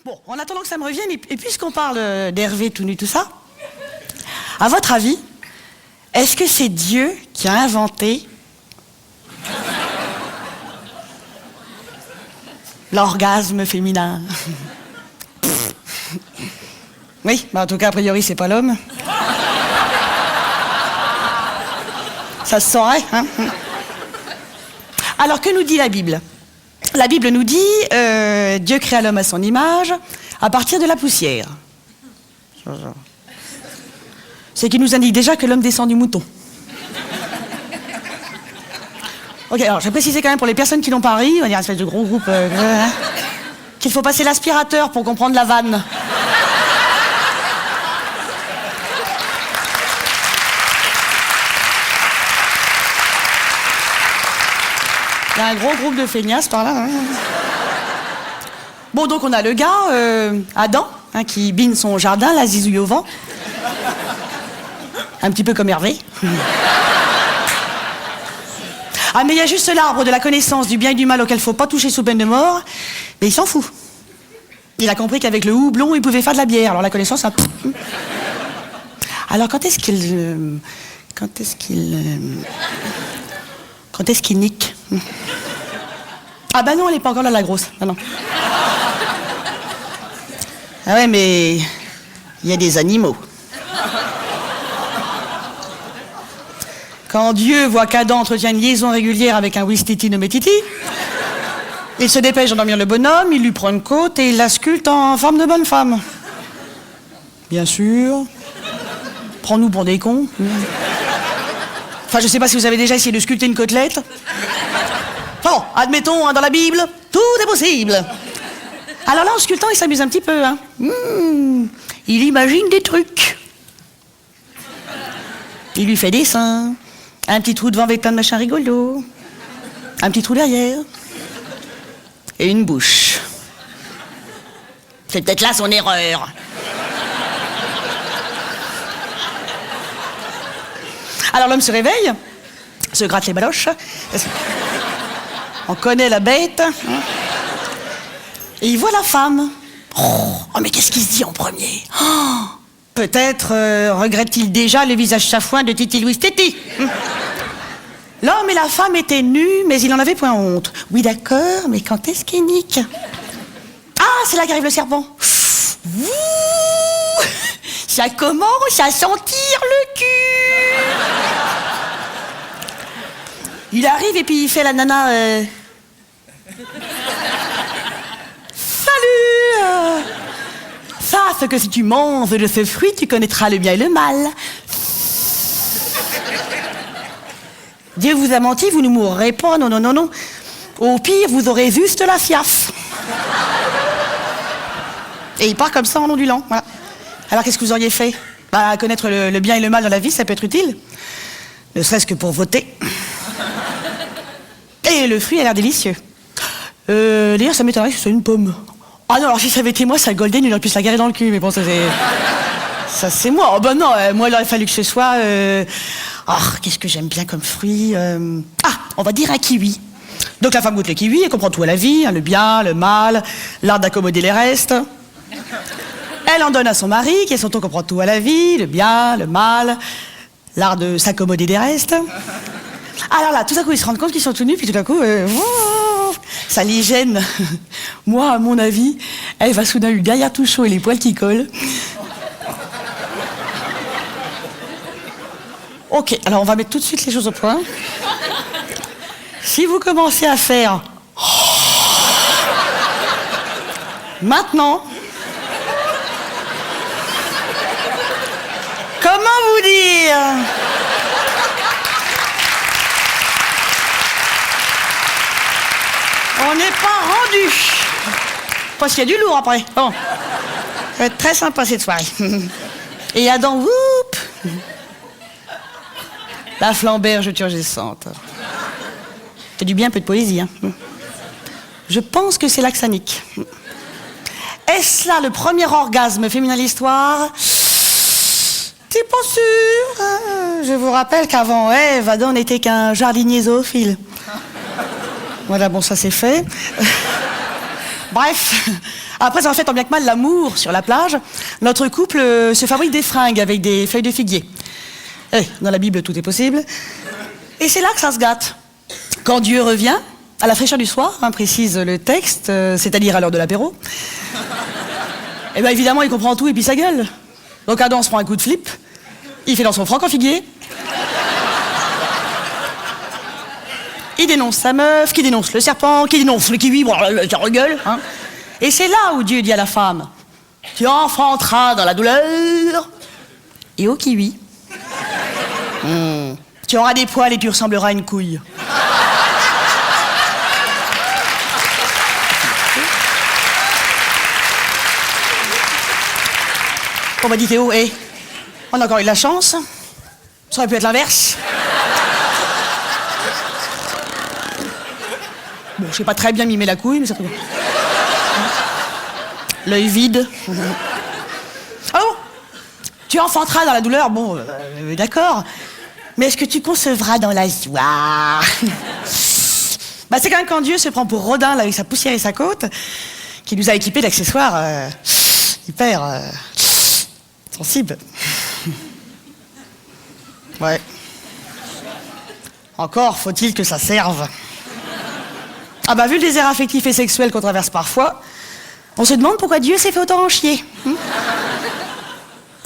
Bon, en attendant que ça me revienne, et puisqu'on parle d'Hervé tout nu, tout ça, à votre avis, est-ce que c'est Dieu qui a inventé l'orgasme féminin? Oui, bah en tout cas, a priori, c'est pas l'homme. Ça se saurait, hein? Alors, que nous dit la Bible? La Bible nous dit Dieu créa l'homme à son image à partir de la poussière. C'est qu'il nous indique déjà que l'homme descend du mouton. Ok, alors je vais préciser quand même pour les personnes qui n'ont pas ri, on va dire une espèce de gros groupe, qu'il faut passer l'aspirateur pour comprendre la vanne. Il y a un gros groupe de feignasses par là. Hein. Bon, donc on a le gars, Adam, hein, qui bine son jardin, la zizouille au vent. Un petit peu comme Hervé. Ah, mais il y a juste l'arbre de la connaissance du bien et du mal auquel il ne faut pas toucher sous peine de mort. Mais il s'en fout. Il a compris qu'avec le houblon, il pouvait faire de la bière. Alors la connaissance, ça... Alors quand est-ce qu'il nique? Ah bah non, elle est pas encore là, la grosse. Ah non. Ah ouais, mais il y a des animaux. Quand Dieu voit qu'Adam entretient une liaison régulière avec un Ouistiti nommé Titi, il se dépêche d'endormir le bonhomme, il lui prend une côte et il la sculpte en forme de bonne femme. Bien sûr. Prends-nous pour des cons. Enfin, je sais pas si vous avez déjà essayé de sculpter une côtelette. Bon, admettons, hein, dans la Bible, tout est possible. Alors là, en sculptant, il s'amuse un petit peu. Hein. Il imagine des trucs. Il lui fait des seins, un petit trou devant avec plein de machins rigolos, un petit trou derrière, et une bouche. C'est peut-être là son erreur. Alors l'homme se réveille, se gratte les baloches. On connaît la bête. Hein. Et il voit la femme. Oh, mais qu'est-ce qu'il se dit en premier? Oh, peut-être regrette-t-il déjà le visage chafouin de Titi Louis Titi. L'homme et la femme étaient nus, mais il n'en avait point honte. Oui, d'accord, mais quand est-ce qu'il nique? Ah, c'est là qu'arrive le serpent. Ouh, ça commence à sentir le cul. Il arrive et puis il fait la nana. Salut. Sache que si tu manges de ce fruit, tu connaîtras le bien et le mal. Dieu vous a menti, vous ne mourrez pas, non, non, non, non. Au pire, vous aurez juste la fiafe. Et il part comme ça en ondulant, voilà. Alors qu'est-ce que vous auriez fait? Bah, connaître le bien et le mal dans la vie, ça peut être utile. Ne serait-ce que pour voter. Et le fruit a l'air délicieux. D'ailleurs, ça m'étonnerait que ce soit une pomme. Ah non, alors si ça avait été moi, ça golden, il aurait pu se la garer dans le cul, mais bon, ça c'est... Ça c'est moi. Oh ben non, moi il aurait fallu que ce soit... Ah, qu'est-ce que j'aime bien comme fruit Ah, on va dire un kiwi. Donc la femme goûte le kiwi, elle comprend tout à la vie, hein, le bien, le mal, l'art d'accommoder les restes. Elle en donne à son mari, qui à son tour comprend tout à la vie, le bien, le mal, l'art de s'accommoder des restes. Alors là, tout à coup, ils se rendent compte qu'ils sont tout nus, puis tout à coup, ça les gêne. Moi, à mon avis, elle va soudain eu le derrière tout chaud et les poils qui collent. Ok, alors on va mettre tout de suite les choses au point. Si vous commencez à faire... Maintenant... Comment vous dire? On n'est pas rendu. Parce qu'il y a du lourd après. Bon. Ça va être très sympa cette soirée. Et Adam, whoop. La flamberge turgescente. C'est du bien, un peu de poésie. Hein. Je pense que c'est là que ça nique. Est-ce là le premier orgasme féminin de l'histoire? C'est pas sûr. Je vous rappelle qu'avant Ève, Adam n'était qu'un jardinier zoophile. Voilà, bon, ça c'est fait. Bref, Après avoir fait tant bien que mal l'amour sur la plage, notre couple se fabrique des fringues avec des feuilles de figuier. Dans la Bible, tout est possible. Et c'est là que ça se gâte. Quand Dieu revient, à la fraîcheur du soir, précise le texte, c'est-à-dire à l'heure de l'apéro, et bien évidemment, il comprend tout et puis sa gueule. Donc Adam se prend un coup de flip, il fait dans son froc en figuier. Il dénonce sa meuf, qui dénonce le serpent, qui dénonce le kiwi, ça regueule. Et c'est là où Dieu dit à la femme, tu enfanteras dans la douleur. Et au kiwi, tu auras des poils et tu ressembleras à une couille. On m'a dit Théo, on a encore eu de la chance. Ça aurait pu être l'inverse. Bon, je sais pas très bien mimer la couille, mais ça peut... L'œil vide. Ah bon? Tu enfanteras dans la douleur, bon, d'accord. Mais est-ce que tu concevras dans la joie? C'est quand même quand Dieu se prend pour Rodin, là, avec sa poussière et sa côte, qui nous a équipés d'accessoires hyper sensibles. Ouais. Encore faut-il que ça serve. Vu le désert affectif et sexuel qu'on traverse parfois, on se demande pourquoi Dieu s'est fait autant en chier.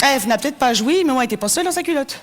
Ève n'a peut-être pas joui, mais moi, elle était pas seule dans sa culotte.